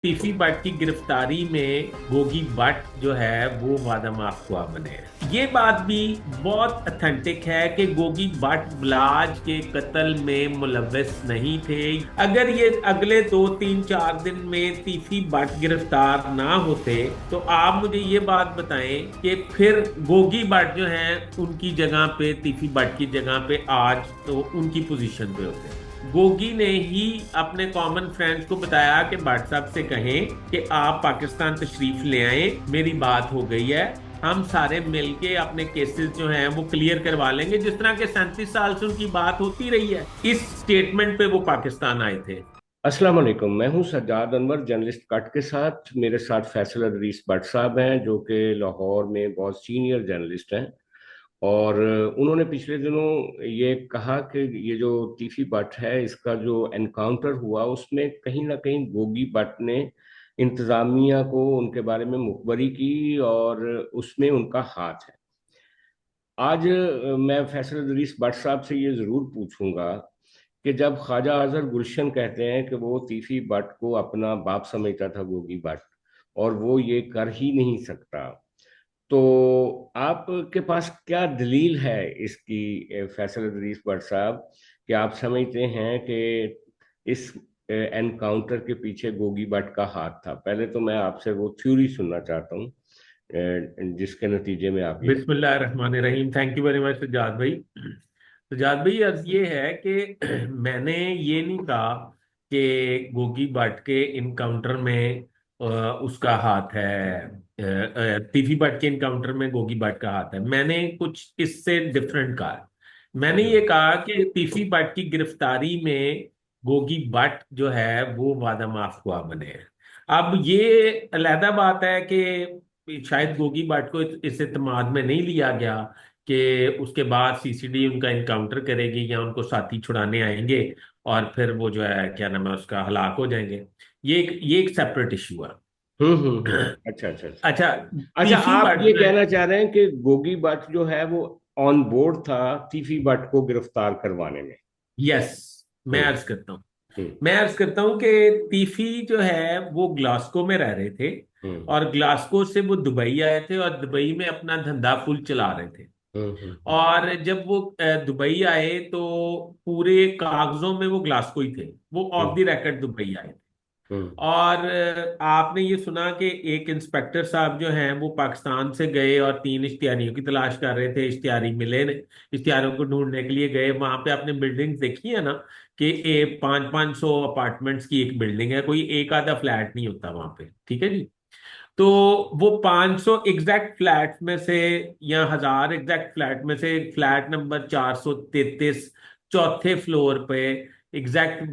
तीफी भट्ट की गिरफ्तारी में गोगी भट्ट जो है वो वादामाफ हुआ बने। ये बात भी बहुत अथेंटिक है कि गोगी भट्ट ब्लाज के कत्ल में मुलव्वस नहीं थे। अगर ये अगले 2 3 4 दिन में तीफी भट्ट गिरफ्तार ना होते तो आप मुझे ये बात बताएं कि फिर गोगी भट्ट जो है उनकी जगह पे, तीफी भट्ट की जगह पे आज तो उनकी पोजीशन पे होते। गोगी ने ही अपने कॉमन फ्रेंड्स को बताया कि भट्ट साहब से कहें कि आप पाकिस्तान तशरीफ ले आए, मेरी बात हो गई है, हम सारे मिलके अपने केसेस जो हैं वो क्लियर करवा लेंगे, जिस तरह के 37 साल से उनकी बात होती रही है। इस स्टेटमेंट पे वो पाकिस्तान आए थे। अस्सलाम वालेकुम। मैं हूं सज्जाद अनवर, जर्नलिस्ट कट के साथ। मेरे साथ फैसल अदरीस भट्ट साहब हैं जो कि लाहौर में बहुत सीनियर जर्नलिस्ट हैं। और उन्होंने पिछले दिनों ये कहा कि ये जो तीफी भट्ट है इसका जो एनकाउंटर हुआ उसमें कहीं ना कहीं गोगी भट्ट ने इंतज़ामिया को उनके बारे में मुखबरी की और उसमें उनका हाथ है। आज मैं फैसल अदरीस भट्ट साहब से ये ज़रूर पूछूंगा कि जब ख्वाजा अजहर गुलशन कहते हैं कि वो तीफी भट्ट को अपना बाप समझता था गोगी भट्ट, और वो ये कर ही नहीं सकता, तो आपके पास क्या दलील है इसकी, फैसल अदरीस भट्ट साहब, कि आप समझते हैं कि इस एनकाउंटर के पीछे गोगी भट्ट का हाथ था? पहले तो मैं आपसे वो थ्योरी सुनना चाहता हूँ जिसके नतीजे में आप ये। बिस्मिल्लाह रहमान रहीम। Thank you very much Sajjad भाई। सज्जाद भाई, अर्ज ये है कि मैंने ये नहीं कहा कि गोगी भट्ट के इनकाउंटर में उसका हाथ है, तीफी भट्ट के इनकाउंटर में गोगी भट्ट का हाथ है। मैंने कुछ इससे डिफरेंट कहा। मैंने ये हम्म। कहा कि तीफी भट्ट की गिरफ्तारी में गोगी भट्ट जो है वो वादामाफ हुआ बने। अब ये अलहदा बात है कि शायद गोगी भट्ट को इस इत्मीनान में नहीं लिया गया कि उसके बाद सीसीडी उनका इनकाउंटर करेगी या उनको साथी छुड़ाने आएंगे और फिर वो जो है क्या नाम है उसका हलाक हो जाएंगे। ये एक सेपरेट इशू है। अच्छा अच्छा अच्छा। अच्छा। अच्छा, तीफी आप भट्ट ये जो है, कहना चाह रहे हैं कि गोगी भट्ट जो है वो ऑन बोर्ड था तीफी भट्ट को गिरफ्तार करवाने में? यस, मैं हम्म। अर्ज करता हूँ। हम्म। मैं अर्ज करता हूँ कि तीफी जो है वो ग्लासगो में रह रहे थे हम्म। और ग्लासगो से वो दुबई आए थे और दुबई में अपना धंधा फुल चला रहे थे। हम्म। और जब वो दुबई आए तो पूरे कागजों में वो ग्लासगो ही थे, वो of hmm. The record Dubai आए। हम्म। और आपने ये सुना कि एक इंस्पेक्टर साहब जो हैं वो पाकिस्तान से गए और 3 इश्तिहारियों की तलाश कर रहे थे, इश्तिहारी मिले नहीं। इश्तिहारों को ढूंढने के लिए गए, वहां पे आपने बिल्डिंग देखी है ना कि 500 500 अपार्टमेंट्स की एक बिल्डिंग है, कोई एक आधा फ्लैट नहीं होता वहां पे, ठीक है जी। तो वो 500 एग्जैक्ट फ्लैट में से या 1000 एग्जैक्ट फ्लैट में से फ्लैट नंबर 433 चौथे फ्लोर पे एग्जैक्ट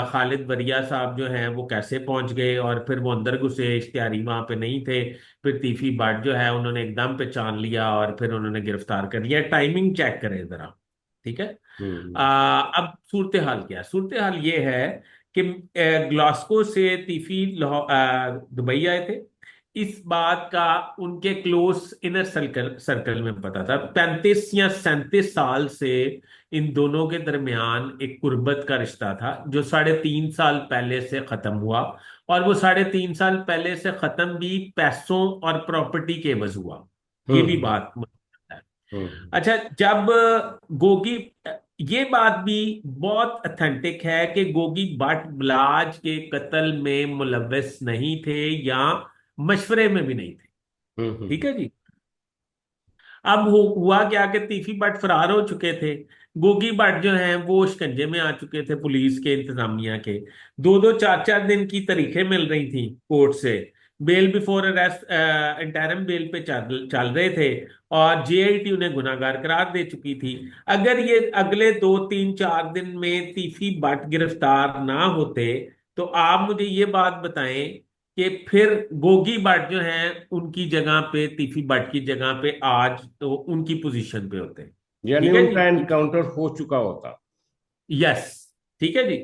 खालिद वरिया साहब जो हैं वो कैसे पहुंच गए और फिर वो अंदर घुसे, इश्तिहारी वहां पे नहीं थे। फिर तीफी भट्ट जो है उन्होंने एकदम पहचान लिया और फिर उन्होंने गिरफ्तार कर लिया। टाइमिंग चेक करें जरा, ठीक है। हम्म। अब सूरत हाल क्या है? सूरत हाल ये है कि ग्लासगो से तीफी दुबई आए थे। इस बात का उनके क्लोज इनर सर्कल सर्कल में पता था। 35 या 37 साल से इन दोनों के दरमियान एक कुर्बत का रिश्ता था जो 3.5 साल पहले से खत्म हुआ। और वो 3.5 साल पहले से खत्म भी पैसों और प्रॉपर्टी के एवज हुआ। ये भी हम्म। बात है। हम्म। अच्छा, जब गोगी, ये बात भी बहुत अथेंटिक है कि गोगी भट्ट ब्लाज के कत्ल में मुलव्वस नहीं थे या मशवरे में भी नहीं थे, ठीक हम्म। है जी। अब हुआ क्या कि तीफी भट्ट फरार हो चुके थे। गोगी भट्ट जो हैं वो शिकंजे में आ चुके थे पुलिस के, इंतजामिया के। 2 2 4 4 दिन की तारीखें मिल रही थी कोर्ट से। Bail before arrest, interim bail पे चल रहे थे और जेआईटी उन्हें गुनाहगार करार दे चुकी थी। अगर ये अगले 2 3 4 दिन में तीफी भट्ट गिरफ्तार ना होते तो आप मुझे ये बात बताएं कि फिर गोगी भट्ट जो हैं उनकी जगह पे, तीफी भट्ट की जगह पे आज तो उनकी पोजीशन पे होते हैं, यानी ठीक है उनका जी। एनकाउंटर हो चुका होता। यस, ठीक है जी।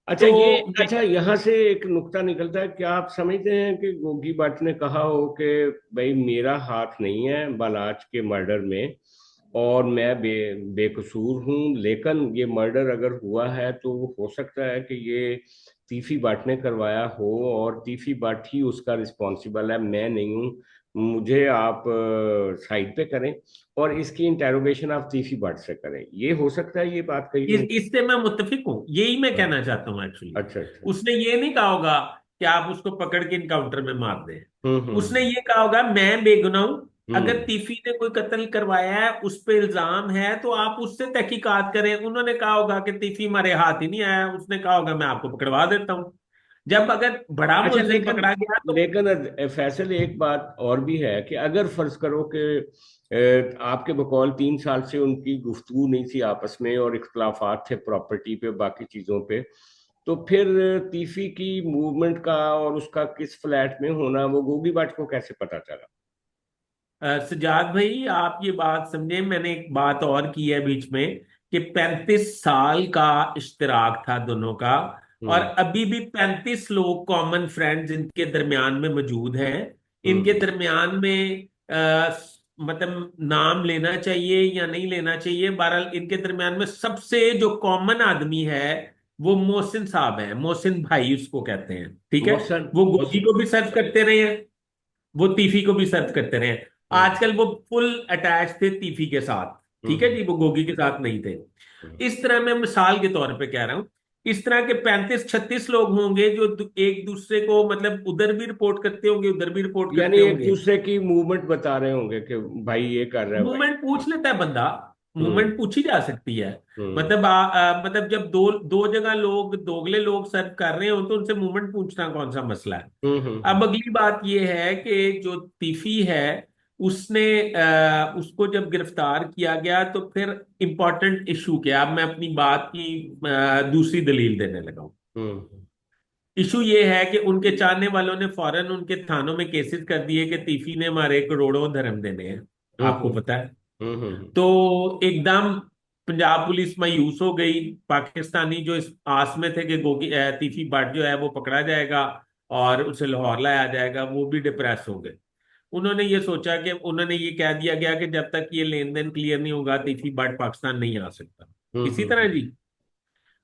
अच्छा, तो ये अच्छा यहाँ से एक नुक्ता निकलता है। क्या आप समझते हैं कि गोगी भट्ट ने कहा हो कि भाई मेरा हाथ नहीं है बलाच के मर्डर में, और मैं बेकसूर हूँ, लेकिन ये मर्डर अगर हुआ है तो हो सकता है कि ये तीफी भट्ट ने करवाया हो और तीफी भट्ट ही उसका रिस्पॉन्सिबल है, मैं नहीं हूँ, मुझे आप साइड पे करें और इसकी इंटेरोगेशन आप तीफी भट्ट से करें। ये हो सकता है, ये बात कही हो? इससे मैं मुत्तफिक हूँ, यही मैं हाँ। कहना चाहता हूँ एक्चुअली। अच्छा अच्छा। उसने ये नहीं कहा होगा कि आप उसको पकड़ के इनकाउंटर में मार दें। उसने हम्म। ये कहा होगा मैं बेगुनाह हूं, अगर हम्म। तीफी ने कोई कत्ल करवाया है, उस पे इल्जाम है, तो आप उससे तहकीकात करें। उन्होंने कहा होगा कि तीफी हमारे हाथ ही नहीं आया, उसने कहा होगा मैं आपको पकड़वा देता हूं। जब अगर बड़ा अच्छा, मुलजिम लेकिन पकड़ा गया तो लेकिन फैसल एक बात और भी है कि अगर फर्ज करो कि आपके बकौल 3 साल से उनकी गुफ्तगू नहीं थी आपस में और इख्तलाफात थे प्रॉपर्टी पे बाकी चीजों पे, तो फिर तीफी की मूवमेंट का और उसका किस फ्लैट में होना वो गोगी भट्ट को कैसे पता चला? सजाद भाई आप ये बात समझे, मैंने एक बात और की है बीच में कि 35 साल का इश्तराक था दोनों का, और हम्म। अभी भी 35 लोग कॉमन फ्रेंड्स इनके दरमियान में मौजूद हैं। इनके हम्म। दरमियान में मतलब नाम लेना चाहिए या नहीं लेना चाहिए, बहरहाल इनके दरमियान में सबसे जो कॉमन आदमी है वो मोहसिन साहब है, मोहसिन भाई उसको कहते हैं, ठीक है। मोहसन। वो गोगी मोहसन। को भी सर्च करते रहे हैं, वो तीफी को भी सर्च करते रहे। हम्म। आजकल वो फुल अटैच थे तीफी के साथ, ठीक है हम्म। जी, वो गोगी के साथ नहीं थे। हम्म। इस तरह मैं मिसाल के तौर पे कह रहा हूं, इस तरह के 35-36 लोग होंगे जो एक दूसरे को मतलब उधर भी रिपोर्ट करते होंगे, उधर भी रिपोर्ट यानी करते एक होंगे। दूसरे की मूवमेंट बता रहे होंगे कि भाई ये कर रहा है, भाई। मूवमेंट पूछ लेता है बंदा, हम्म। मूवमेंट पूछी जा सकती है। हम्म। मतलब मतलब जब दो दो जगह लोग दोगले लोग सर्व कर रहे हो तो उनसे मूवमेंट पूछना कौन सा मसला है। हम्म। अब अगली बात यह है कि जो तीफी है उसने उसको जब गिरफ्तार किया गया तो फिर इंपॉर्टेंट इशू क्या, अब मैं अपनी बात की दूसरी दलील देने लगा हूं। हम्म। इशू ये है कि उनके चाहने वालों ने फौरन उनके थानों में केसेस कर दिए कि तीफी ने हमारे करोड़ों धर्म देने हैं, हम्म। आपको पता है। हम्म। तो एकदम पंजाब पुलिस मायूस हो गई, पाकिस्तानी जो इस आस में थे कि गोगी तीफी भट्ट जो है वो पकड़ा जाएगा और उसे लाहौर लाया जाएगा, वो भी डिप्रेस हो गए। उन्होंने ये सोचा कि उन्होंने ये कह दिया गया कि जब तक ये लेन देन क्लियर नहीं होगा तीफी भट्ट पाकिस्तान नहीं आ सकता। इसी तरह हम्म। जी,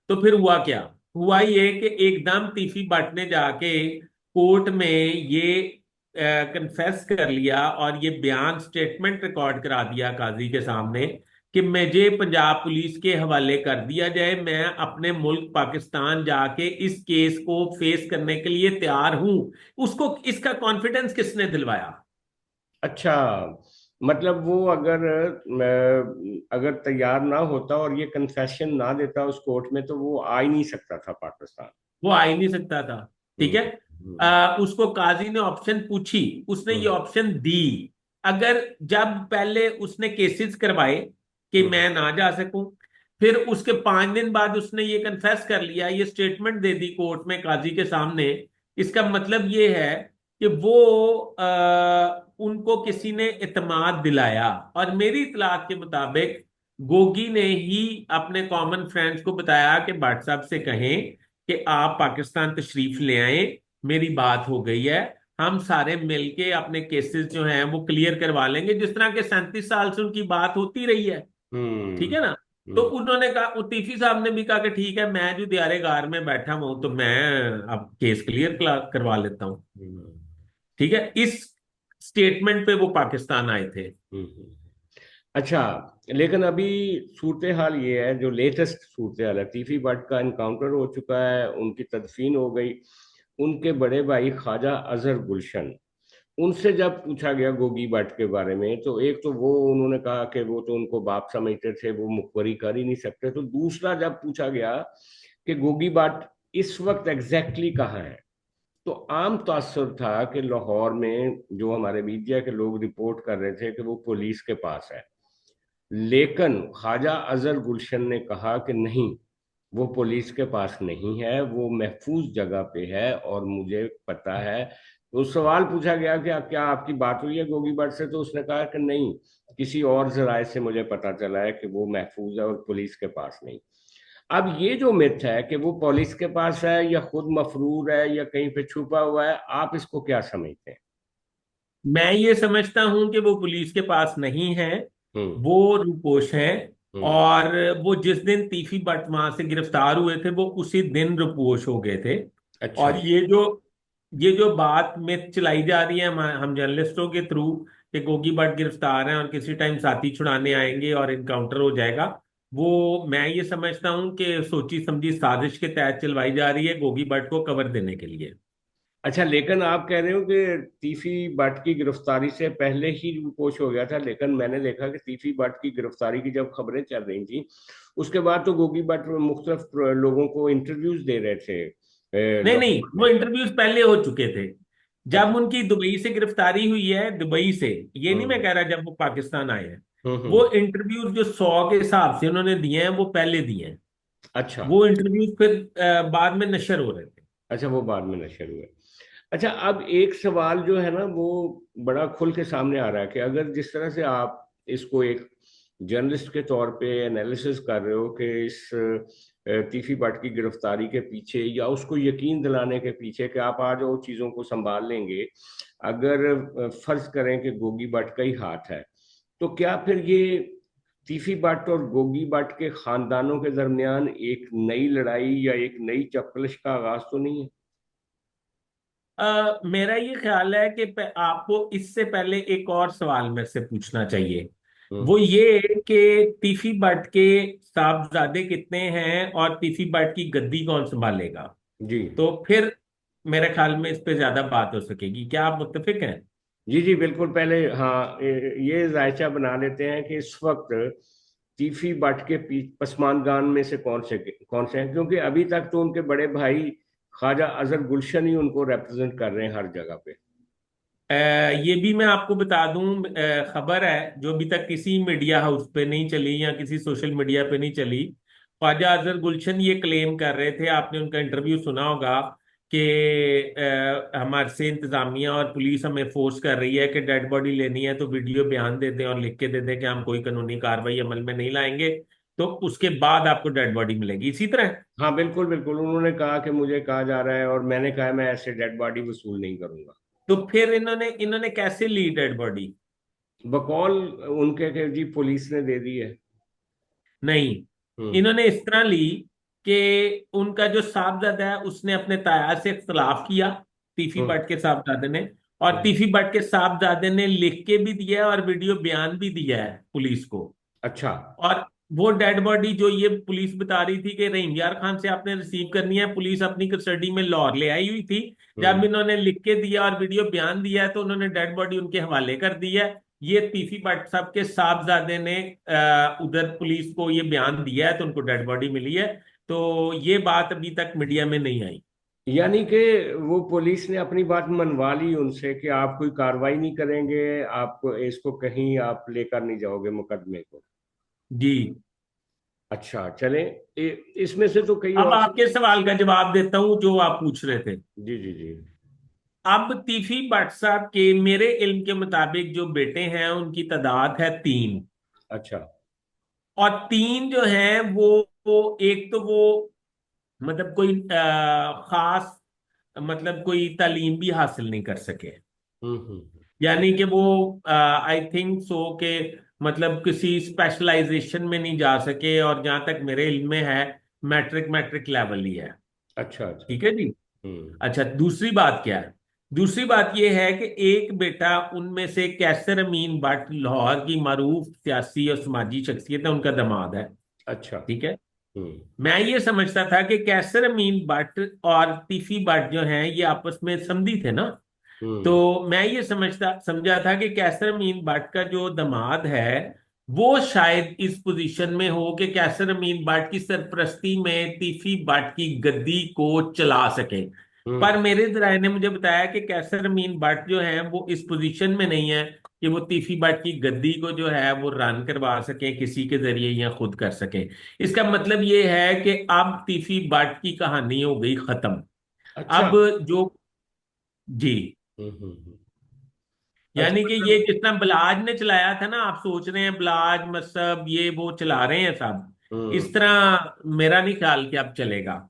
तो फिर हुआ क्या, हुआ ये कि एकदम तीफी भट्ट ने जाके कोर्ट में ये कन्फेस कर लिया और ये बयान स्टेटमेंट रिकॉर्ड करा दिया काजी के सामने कि मुझे पंजाब पुलिस के हवाले कर दिया जाए, मैं अपने मुल्क पाकिस्तान जाके इस केस को फेस करने के लिए तैयार हूं। उसको इसका कॉन्फिडेंस किसने दिलवाया? अच्छा, मतलब वो अगर तैयार ना होता और ये कन्फेशन ना देता उस कोर्ट में तो वो आ ही नहीं सकता था पाकिस्तान। वो आ ही नहीं सकता था, ठीक हम्म। है। हम्म। उसको काजी ने ऑप्शन पूछी, उसने ये हम्म। ऑप्शन दी। अगर जब पहले उसने केसेस करवाए कि हम्म। मैं ना जा सकूं, फिर उसके 5 दिन बाद उसने ये कन्फेस कर लिया, ये स्टेटमेंट दे दी कोर्ट में काजी के सामने। इसका मतलब ये है कि वो उनको किसी ने इत्मीनान दिलाया, और मेरी इतलात के मुताबिक गोगी ने ही अपने कॉमन फ्रेंड्स को बताया कि भट्ट साहब से कहें कि आप पाकिस्तान तशरीफ ले आए, मेरी बात हो गई है, हम सारे मिलके अपने केसेस जो हैं वो क्लियर करवा लेंगे, जिस तरह के 37 साल से उनकी बात होती रही है, ठीक हम्म। है ना। तो हम्म। उन्होंने कहा, उतीफी साहब ने भी कहा कि ठीक है, मैं जो दियारे गार में बैठा हूं तो मैं अब केस क्लियर करवा लेता हूं, हम्म। ठीक है। इस स्टेटमेंट पे वो पाकिस्तान आए थे। हम्म। अच्छा, लेकिन अभी सूरत हाल ये है, जो लेटेस्ट सूरत हाल है, तीफी भट्ट का इनकाउंटर हो चुका है, उनकी तदफीन हो गई। उनके बड़े भाई ख्वाजा अजहर गुलशन, उनसे जब पूछा गया गोगी भट्ट के बारे में तो एक तो वो उन्होंने कहा कि वो तो उनको बाप समझते थे, वो मुखबरी कर ही नहीं सकते। तो दूसरा जब पूछा गया कि गोगी भट्ट इस वक्त एग्जैक्टली कहाँ है, तो आम तासर था कि लाहौर में जो हमारे मीडिया के लोग रिपोर्ट कर रहे थे कि वो पुलिस के पास है। लेकिन ख्वाजा अजहर गुलशन ने कहा कि नहीं, वो पुलिस के पास नहीं है, वो महफूज जगह पे है और मुझे पता है। तो सवाल पूछा गया कि क्या आपकी बात हुई है गोगी भट्ट से, तो उसने कहा कि नहीं, किसी और जराये से मुझे पता चला है कि वो महफूज है और पुलिस के पास नहीं। अब ये जो मिथ है कि वो पुलिस के पास है या खुद मफरूर है या कहीं पे छुपा हुआ है, आप इसको क्या समझते हैं? मैं ये समझता हूं कि वो पुलिस के पास नहीं है, हम्म। वो रुपोश है। हम्म। और वो जिस दिन तीफी भट्ट वहां से गिरफ्तार हुए थे वो उसी दिन रुपोश हो गए थे। अच्छा। और ये जो बात में चलाई जा रही है हम जर्नलिस्टों के थ्रू कि गोगी भट्ट गिरफ्तार हैं और किसी टाइम साथी छुड़ाने आएंगे और इनकाउंटर हो जाएगा, वो मैं ये समझता हूं कि सोची समझी साजिश के तहत चलवाई जा रही है गोगी भट्ट को कवर देने के लिए। अच्छा, लेकिन आप कह रहे हो कि तीफी भट्ट की गिरफ्तारी से पहले ही पोश हो गया था, लेकिन मैंने देखा कि तीफी भट्ट की गिरफ्तारी की जब खबरें चल रही थी उसके बाद तो गोगी भट्ट मुख्तलिफ लोगों को इंटरव्यूज दे रहे थे नहीं नहीं, लाहौर वो में। इंटरव्यूज पहले हो चुके थे। जब अच्छा। उनकी दुबई से गिरफ्तारी हुई है, दुबई से, ये नहीं मैं हम्म कह रहा जब वो पाकिस्तान आए हैं, हम्म। वो इंटरव्यूज जो 100 के हिसाब से उन्होंने दिए हैं वो पहले दिए हैं। अच्छा। वो इंटरव्यूज फिर बाद में नशर हो रहे थे। अच्छा, वो बाद में नशर हुए। अच्छा, अब एक सवाल जो है ना वो बड़ा खुल के सामने आ रहा है कि अगर जिस तरह से आप इसको एक जर्नलिस्ट के तौर पे एनालिसिस कर रहे हो कि इस तीफी भट्ट की गिरफ्तारी के पीछे या उसको यकीन दिलाने के पीछे कि आप आज वो चीज़ों को संभाल लेंगे, अगर फर्ज करें कि गोगी भट्ट का ही हाथ है, तो क्या फिर ये तीफी भट्ट और गोगी भट्ट के खानदानों के दरमियान एक नई लड़ाई या एक नई चपकलश का आगाज तो नहीं है? मेरा ये ख्याल है कि आपको इससे पहले एक और सवाल मेरे से पूछना चाहिए। वो हम्म। ये कि तीफी भट्ट के साहबजादे कितने हैं और तीफी भट्ट की गद्दी कौन संभालेगा। जी तो फिर मेरे ख्याल में इस पे ज्यादा बात हो सकेगी। क्या आप मुत्तफिक हैं? जी जी, बिल्कुल। पहले हाँ, ये जायचा बना लेते हैं कि इस वक्त तीफी भट्ट के पसमानगान में से कौन से हैं, क्योंकि अभी तक तो उनके बड़े भाई ख्वाजा अजहर गुलशन ही उनको रिप्रेजेंट कर रहे हैं हर जगह पे। ये भी मैं आपको बता दूं, खबर है जो अभी तक किसी मीडिया हाउस पे नहीं चली या किसी सोशल मीडिया पे नहीं चली। ख्वाजा अजहर गुलशन ये क्लेम कर रहे थे, आपने उनका इंटरव्यू सुना होगा, कि हमारे से इंतजामिया और पुलिस हमें फोर्स कर रही है कि डेड बॉडी लेनी है तो वीडियो बयान दे दें और लिख के दे दें कि हम कोई कानूनी कार्रवाई अमल में नहीं लाएंगे, तो उसके बाद आपको डेड बॉडी मिलेगी इसी तरह। हाँ बिल्कुल बिल्कुल, उन्होंने कहा कि मुझे कहा जा रहा है और मैंने कहा मैं ऐसे डेड बॉडी वसूल नहीं करूंगा। तो फिर इन्होंने इन्होंने कैसे ली डेड बॉडी? बकौल उनके के जी पुलिस ने दे दी है। नहीं, हम्म इन्होंने इस तरह ली कि उनका जो साहबजादा है उसने अपने ताया से इख्तलाफ किया, तीफी हम्म भट्ट के साहबजादे ने, और हम्म। तीफी भट्ट के साहबजादे ने लिख के भी दिया है और वीडियो बयान भी दिया है पुलिस को। अच्छा। और वो डेड बॉडी जो ये पुलिस बता रही थी कि रहीम खान से आपने रिसीव करनी है, पुलिस अपनी कस्टडी में लाहौर ले आई हुई थी। जब हम्म। इन्होंने लिख के दिया और वीडियो बयान दिया है तो उन्होंने डेड बॉडी उनके हवाले कर दी है। ये तीफी भट्ट साहब के साहबजादे ने उधर पुलिस को ये बयान दिया है तो उनको डेड बॉडी मिली है। तो ये बात अभी तक मीडिया में नहीं आई। यानी कि वो पुलिस ने अपनी बात मनवा ली उनसे कि आप कोई कार्रवाई नहीं करेंगे, आपको इसको कहीं आप लेकर नहीं जाओगे मुकदमे को। जी। अच्छा चलें, इसमें से तो कई अब और। आपके सवाल का जवाब देता हूं जो आप पूछ रहे थे। जी जी जी। अब तीफी भट्ट साहब के मेरे इल्म के मुताबिक जो बेटे हैं उनकी तादाद है 3। अच्छा। और 3 जो हैं वो एक तो वो मतलब कोई खास मतलब कोई तालीम भी हासिल नहीं कर सके। हम्म। यानी कि वो आई थिंक सो के मतलब किसी स्पेशलाइजेशन में नहीं जा सके, और जहां तक मेरे इल्म में है मैट्रिक मैट्रिक लेवल ही है। अच्छा अच्छा। ठीक है जी। हम्म अच्छा, दूसरी बात क्या है? दूसरी बात यह है कि एक बेटा उनमें से कैसर अमीन भट्ट लाहौर की मारूफ सियासी और समाजी शख्सियत है, उनका दामाद है। अच्छा। ठीक है। हम्म मैं ये समझता था कि कैसर अमीन भट्ट और तीफी भट्ट जो हैं ये आपस में समधी थे ना। तो हम्म मैं ये समझा था कि कैसर अमीन भट्ट का जो दामाद है वो शायद इस पोजीशन में हो कि कैसर अमीन भट्ट की सरपरस्ती में तीफी भट्ट की गद्दी को चला सके। पर हम्म। मेरे जराये ने मुझे बताया कि कैसर अमीन भट्ट जो है वो इस पोजीशन में नहीं है कि वो तीफी भट्ट की गद्दी को जो है वो रन करवा सके किसी के जरिए या खुद कर सके। इसका मतलब ये है कि अब तीफी भट्ट की कहानी हो गई खत्म। अच्छा। अब जो जी, हम्म। अच्छा यानी कि ये मतलब। जिस तरह बलाज ने चलाया था ना, आप सोच रहे हैं बलाज मसहब ये वो चला रहे हैं सब, हम्म इस तरह मेरा नहीं ख्याल कि अब चलेगा।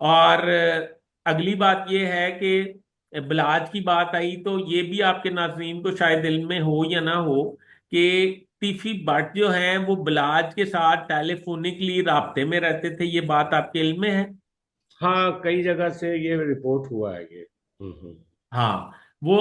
और अगली बात ये है कि बलाज की बात आई तो ये भी आपके नाजरीन को शायद इल्म में हो या ना हो कि तीफी भट्ट जो हैं वो बलाज के साथ टेलीफोनिकली राब्ते में रहते थे। ये बात आपके इल्म में है? हाँ, कई जगह से ये रिपोर्ट हुआ है ये। हम्म। हाँ, वो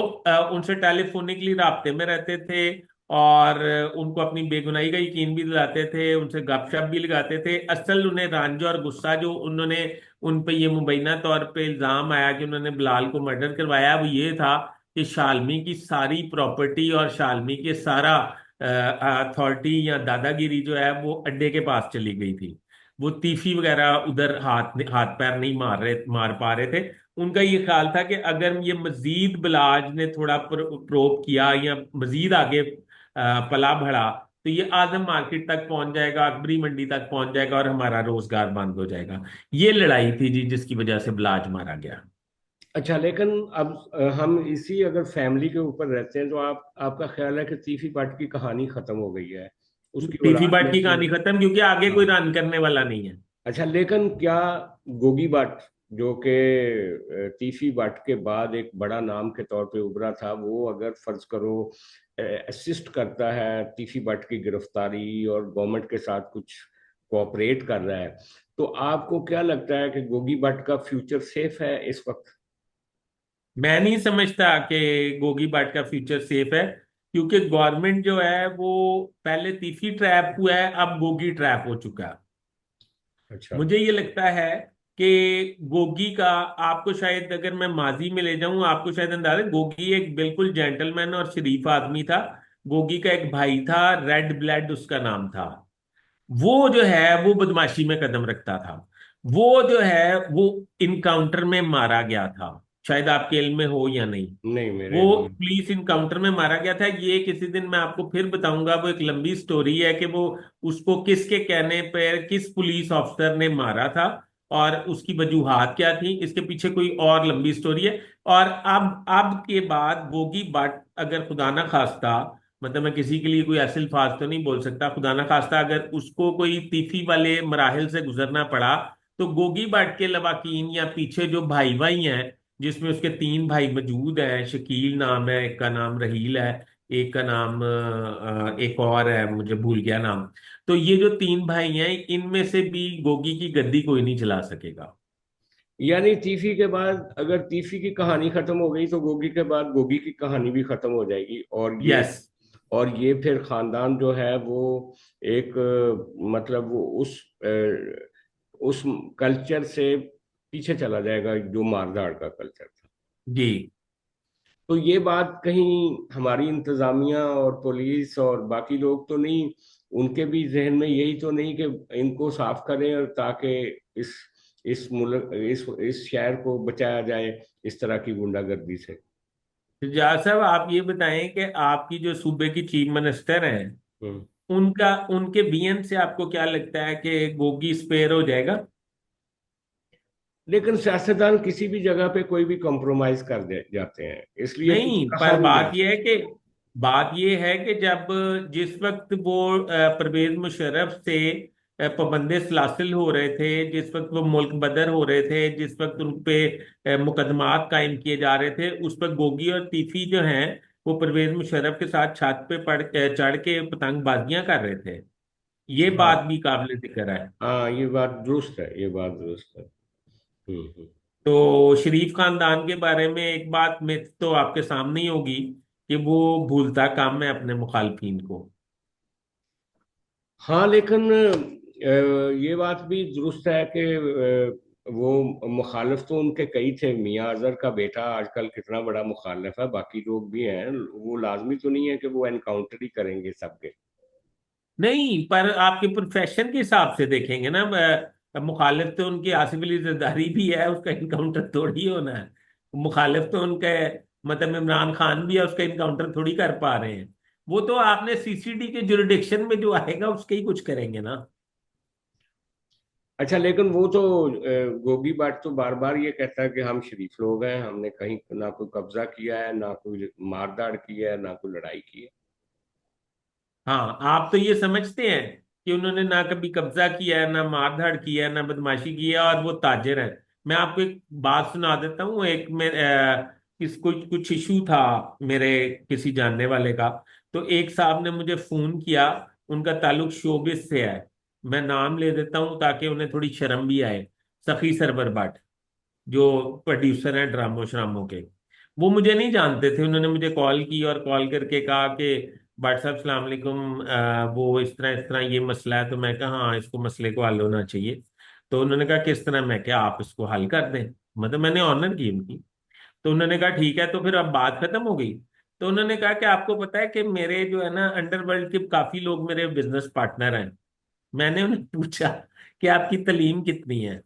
उनसे टेलीफोनिकली राब्ते में रहते थे, और उनको अपनी बेगुनाही का यकीन भी दिलाते थे, उनसे गपशप भी लगाते थे। असल उन्हें रंज और गुस्सा जो उन्होंने, उन पे ये मुबैना तौर पे इल्जाम आया कि उन्होंने बिलाल को मर्डर करवाया, वो ये था कि शालमी की सारी प्रॉपर्टी और शालमी के सारा अथॉरिटी या दादागिरी जो है वो अड्डे के पास चली गई थी। वो तीफी वगैरह उधर हाथ हाथ पैर नहीं मार पा रहे थे। उनका ये ख्याल था कि अगर ये मजीद बिलाज ने थोड़ा प्रोब किया या मजीद आगे पला बढ़ा, तो ये आजम मार्केट तक पहुंच जाएगा, अकबरी मंडी तक पहुंच जाएगा, और हमारा रोजगार बंद हो जाएगा। ये लड़ाई थी जी जिसकी वजह से बिलाज मारा गया। अच्छा, लेकिन अब हम इसी अगर फैमिली के ऊपर रहते हैं, तो आपका ख्याल है कि तीफी पाठ की कहानी खत्म हो गई है? उसकी टीफी औलाद बाट में की से। कहानी खत्म, क्योंकि आगे कोई हाँ। रन करने वाला नहीं है। अच्छा, लेकिन क्या गोगी भट्ट, जो कि तीफी भट्ट के बाद एक बड़ा नाम के तौर पे उभरा था, वो अगर फर्ज करो असिस्ट करता है तीफी भट्ट की गिरफ्तारी और गवर्नमेंट के साथ कुछ कोऑपरेट कर रहा है, तो आपको क्या लगता है कि गोगी भट्ट का फ्यूचर सेफ है इस वक्त? मैं नहीं समझता कि गोगी बाट का फ्यूचर सेफ है, क्योंकि गवर्नमेंट जो है वो पहले तीफी ट्रैप हुआ है, अब गोगी ट्रैप हो चुका है। अच्छा। मुझे ये लगता है कि गोगी का, आपको शायद अगर मैं माजी में ले जाऊं, आपको शायद अंदाजा है, गोगी एक बिल्कुल जेंटलमैन और शरीफ आदमी था। गोगी का एक भाई था, रेड ब्लड उसका नाम था। वो जो है वो बदमाशी में कदम रखता था। वो जो है वो इनकाउंटर में मारा गया था, शायद आपके इल्म में हो या नहीं। नहीं, मेरे वो इल्म में। पुलिस इनकाउंटर में मारा गया था। ये किसी दिन मैं आपको फिर बताऊंगा, वो एक लंबी स्टोरी है कि वो उसको किसके कहने पर किस पुलिस ऑफिसर ने मारा था, और उसकी वजूहात क्या थी, इसके पीछे कोई और लंबी स्टोरी है। और अब के बाद गोगी बट, अगर खुदा ना खास्ता, मतलब मैं किसी के लिए कोई ऐसे अल्फाज तो नहीं बोल सकता, खुदा ना खास्ता अगर उसको कोई तीफी वाले मराहिल से गुजरना पड़ा, तो गोगी बाट के लवाकीन या पीछे जो भाई भाई हैं, जिसमें उसके तीन भाई मौजूद हैं, शकील नाम है, एक का नाम रहील है, एक का नाम एक और है, मुझे भूल गया नाम। तो ये जो तीन भाई हैं, इनमें से भी गोगी की गद्दी कोई नहीं चला सकेगा। यानी तीफी के बाद अगर तीफी की कहानी खत्म हो गई, तो गोगी के बाद गोगी की कहानी भी खत्म हो जाएगी, यस। और ये फिर खानदान जो है वो एक मतलब वो उस कल्चर से पीछे चला जाएगा जो मारधाड़ का कल्चर था। जी। तो ये बात कहीं हमारी इंतजामिया और पुलिस और बाकी लोग तो नहीं, उनके भी जहन में यही तो नहीं कि इनको साफ करें, और ताकि इस मुल्क इस शहर को बचाया जाए इस तरह की गुंडागर्दी से। तो जा साहब, आप ये बताएं कि आपकी जो सूबे की चीफ मिनिस्टर हैं, हम्म। उनका, उनके बीएन से आपको क्या लगता है कि गोगी स्पेयर हो जाएगा? लेकिन सियासतदान किसी भी जगह पे कोई भी कॉम्प्रोमाइज कर दे जाते हैं, इसलिए कुछ नहीं, कहा पर नहीं जा सकता। बात यह है कि जब, जिस वक्त वो परवेज मुशर्रफ से पाबंदे सलासिल हो रहे थे, जिस वक्त वो मुल्क बदर हो रहे थे, जिस वक्त उन पे मुकदमात कायम किए जा रहे थे, उस पर गोगी और तीफी जो हैं वो परवेज मुशर्रफ के साथ छत पे चढ़ के पतंगबाजियां कर रहे थे। ये हाँ। बात भी काबिल जिक्र है। हाँ, ये बात दुरुस्त है, ये बात दुरुस्त है। हम्म। तो शरीफ खानदान के बारे में एक बात में तो आपके सामने ही होगी कि वो भूलता काम है अपने मुखालफिन को। हाँ, लेकिन ये बात भी दुरुस्त है कि वो मुखालिफ तो उनके कई थे। मियाँ अजहर का बेटा आजकल कितना बड़ा मुखालिफ है, बाकी लोग भी हैं। वो लाजमी तो नहीं है कि वो एनकाउंटर ही करेंगे सबके। नहीं, पर आपके प्रोफेशन के हिसाब से देखेंगे ना, मुखालिफ तो उनकी आसिफ अली जरदारी भी है, उसका इनकाउंटर थोड़ी होना है। मुखालिफ तो उनके, मतलब इमरान खान भी है, उसका इनकाउंटर थोड़ी कर पा रहे हैं। वो तो आपने सीसीडी के जुरिडिक्शन में जो आएगा उसके ही कुछ करेंगे ना। अच्छा, लेकिन वो तो गोगी बाट तो बार बार ये कहता है कि हम शरीफ लोग हैं, हमने कहीं ना कोई कब्जा किया है, ना कोई मारदाड़ की है, ना कोई लड़ाई की है। हाँ, आप तो ये समझते हैं कि उन्होंने ना कभी कब्जा किया है, ना मारधाड़ किया है, ना बदमाशी की है, और वो ताजिर है। मैं आपको एक बात सुना देता हूँ। एक में किस कुछ कुछ इशू था मेरे किसी जानने वाले का। तो एक साहब ने मुझे फोन किया, उनका ताल्लुक शोबिस से है। मैं नाम ले देता हूँ ताकि उन्हें थोड़ी शर्म भी आए। सखी सरवर भट्ट। जो प्रोड्यूसर हैं ड्रामो श्रामो के, वो मुझे नहीं जानते थे। उन्होंने मुझे कॉल की और कॉल करके कहा कि भाट साहब सलाम अलैकुम, वो इस तरह ये मसला है। तो मैं कहा हाँ, इसको मसले को हल होना चाहिए। तो उन्होंने कहा किस तरह? मैं क्या आप इसको हल कर दें, मतलब मैंने ऑनर की उनकी। तो उन्होंने कहा ठीक है। तो फिर अब बात खत्म हो गई। तो उन्होंने कहा कि आपको पता है कि मेरे जो है ना अंडरवर्ल्ड के काफी लोग मेरे बिजनेस पार्टनर हैं। मैंने उन्हें पूछा कि आपकी तालीम कितनी है?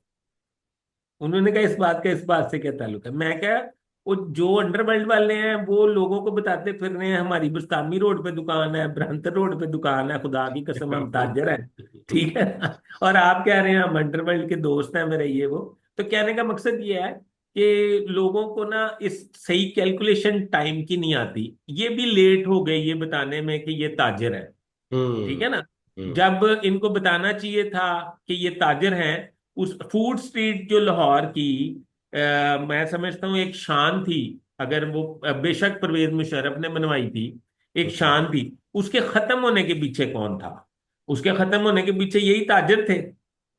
उन्होंने कहा इस बात का इस बात से क्या ताल्लुक है? मैं क्या, वो जो अंडरवर्ल्ड वाले हैं वो लोगों को बताते फिर रहे हैं हमारी बुस्तामी रोड पे दुकान है, ब्रहमपुर रोड पे दुकान है, खुदा की कसम हम ताजर हैं। ठीक है ना? और आप कह रहे हैं हम अंडरवर्ल्ड के दोस्त हैं मेरे, ये वो। तो कहने का मकसद ये है कि लोगों को ना इस सही कैलकुलेशन टाइम की नहीं आती। ये भी लेट हो गए ये बताने में कि ये ताजिर है। ठीक हम्म। है ना? हम्म। जब इनको बताना चाहिए था कि ये ताजिर हैं। उस फूड स्ट्रीट जो लाहौर की, मैं समझता हूँ एक शान थी। अगर वो बेशक परवेज मुशर्रफ ने बनवाई थी, एक हम्म। शान थी। उसके खत्म होने के पीछे कौन था? उसके खत्म होने के पीछे यही ताजिर थे।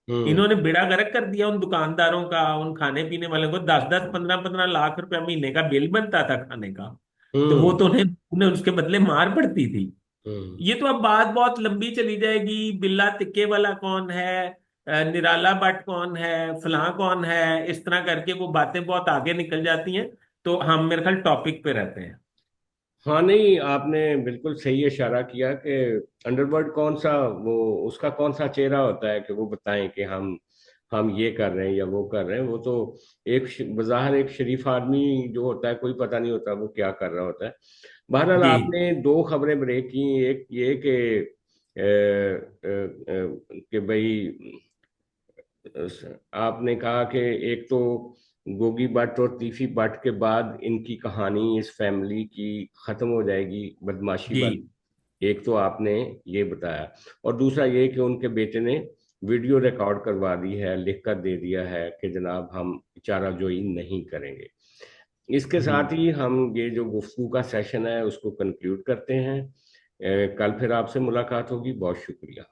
हम्म। इन्होंने बेड़ा गर्क कर दिया उन दुकानदारों का, उन खाने पीने वालों को। 10-10 15-15 लाख रुपया महीने का बिल बनता था खाने का। तो वो हम्म। तो उन्हें उसके बदले मार पड़ती थी। हम्म। ये तो अब बात बहुत लंबी चली जाएगी। बिल्ला तिक्के वाला कौन है, निराला भट्ट कौन है, फलां कौन है, इस तरह करके वो बातें बहुत आगे निकल जाती हैं। तो हम मेरे ख्याल टॉपिक पे रहते हैं। हाँ, नहीं, आपने बिल्कुल सही इशारा किया कि अंडरवर्ल्ड कौन सा, वो उसका कौन सा चेहरा होता है कि वो बताएं कि हम ये कर रहे हैं या वो कर रहे हैं। वो तो एक बज़ाहिर एक शरीफ आदमी जो होता है, कोई पता नहीं होता वो क्या कर रहा होता है। बहरहाल जी आपने दो खबरें ब्रेक की। एक ये कि भाई, आपने कहा कि एक तो गोगी भट्ट और तीफी भट्ट के बाद इनकी कहानी इस फैमिली की खत्म हो जाएगी, बदमाशी जी वाली। एक तो आपने ये बताया, और दूसरा ये कि उनके बेटे ने वीडियो रिकॉर्ड करवा दी है, लिख कर दे दिया है कि जनाब हम चाराजोई नहीं करेंगे। इसके जी। साथ ही हम ये जो गुफ्तगू का सेशन है उसको कंक्लूड करते हैं। कल फिर आपसे मुलाकात होगी। बहुत शुक्रिया।